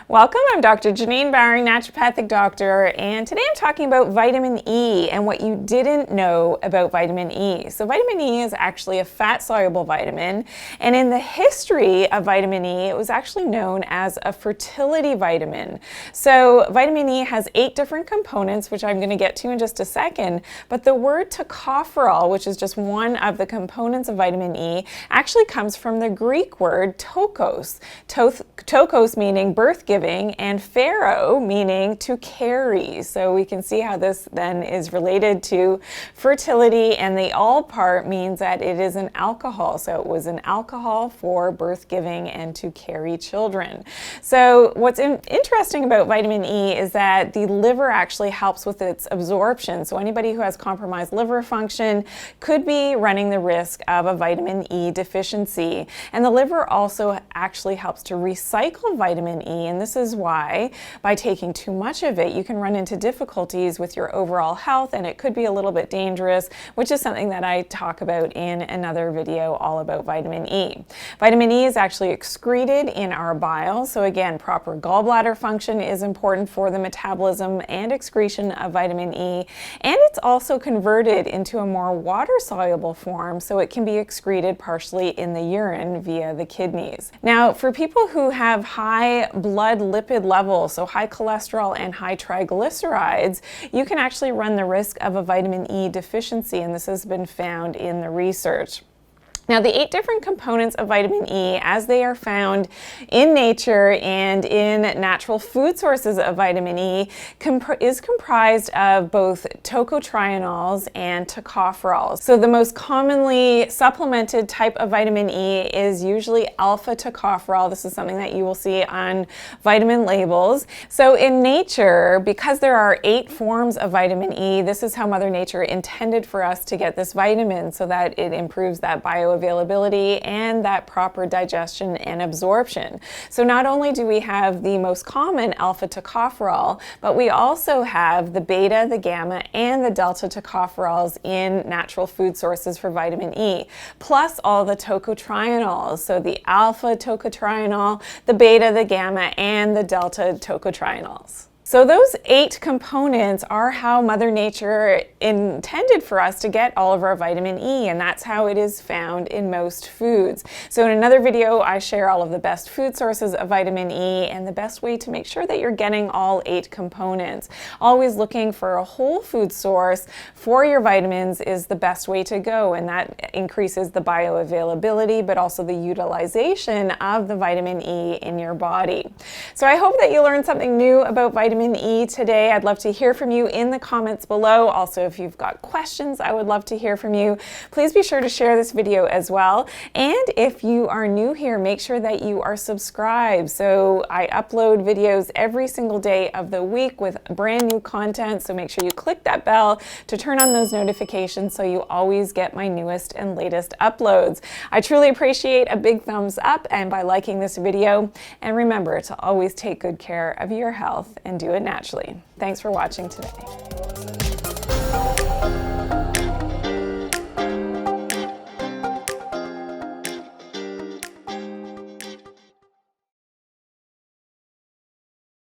Welcome, I'm Dr. Janine Bowring, naturopathic doctor, and today I'm talking about vitamin E and what you didn't know about vitamin E. So vitamin E is actually a fat-soluble vitamin, and in the history of vitamin E, it was actually known as a fertility vitamin. So vitamin E has 8 different components, which I'm going to get to in just a second, but the word tocopherol, which is just one of the components of vitamin E, actually comes from the Greek word tokos. Tokos meaning birth-giving, and pharaoh meaning to carry. So we can see how this then is related to fertility, and the all part means that it is an alcohol. So it was an alcohol for birth-giving and to carry children. So what's interesting about vitamin E is that the liver actually helps with its absorption. So anybody who has compromised liver function could be running the risk of a vitamin E deficiency. And the liver also actually helps to recycle vitamin E, and this is why by taking too much of it you can run into difficulties with your overall health, and it could be a little bit dangerous, which is something that I talk about in another video all about vitamin E. Vitamin E is actually excreted in our bile, so again, proper gallbladder function is important for the metabolism and excretion of vitamin E, and it's also converted into a more water-soluble form, so it can be excreted partially in the urine via the kidneys. Now, for people who have high blood lipid levels, so high cholesterol and high triglycerides, you can actually run the risk of a vitamin E deficiency, and this has been found in the research. Now, the 8 different components of vitamin E, as they are found in nature and in natural food sources of vitamin E, is comprised of both tocotrienols and tocopherols. So the most commonly supplemented type of vitamin E is usually alpha tocopherol. This is something that you will see on vitamin labels. So in nature, because there are 8 forms of vitamin E, this is how Mother Nature intended for us to get this vitamin, so that it improves that bioavailability and that proper digestion and absorption. So not only do we have the most common alpha tocopherol, but we also have the beta, the gamma, and the delta tocopherols in natural food sources for vitamin E, plus all the tocotrienols. So the alpha tocotrienol, the beta, the gamma, and the delta tocotrienols. So those 8 components are how Mother Nature intended for us to get all of our vitamin E, and that's how it is found in most foods. So in another video, I share all of the best food sources of vitamin E and the best way to make sure that you're getting all 8 components. Always looking for a whole food source for your vitamins is the best way to go, and that increases the bioavailability, but also the utilization of the vitamin E in your body. So I hope that you learned something new about vitamin E today. I'd love to hear from you in the comments below. Also, if you've got questions, I would love to hear from you. Please be sure to share this video as well. And if you are new here, make sure that you are subscribed. So I upload videos every single day of the week with brand new content. So make sure you click that bell to turn on those notifications so you always get my newest and latest uploads. I truly appreciate a big thumbs up and by liking this video. And remember to always take good care of your health and do it naturally. Thanks for watching today.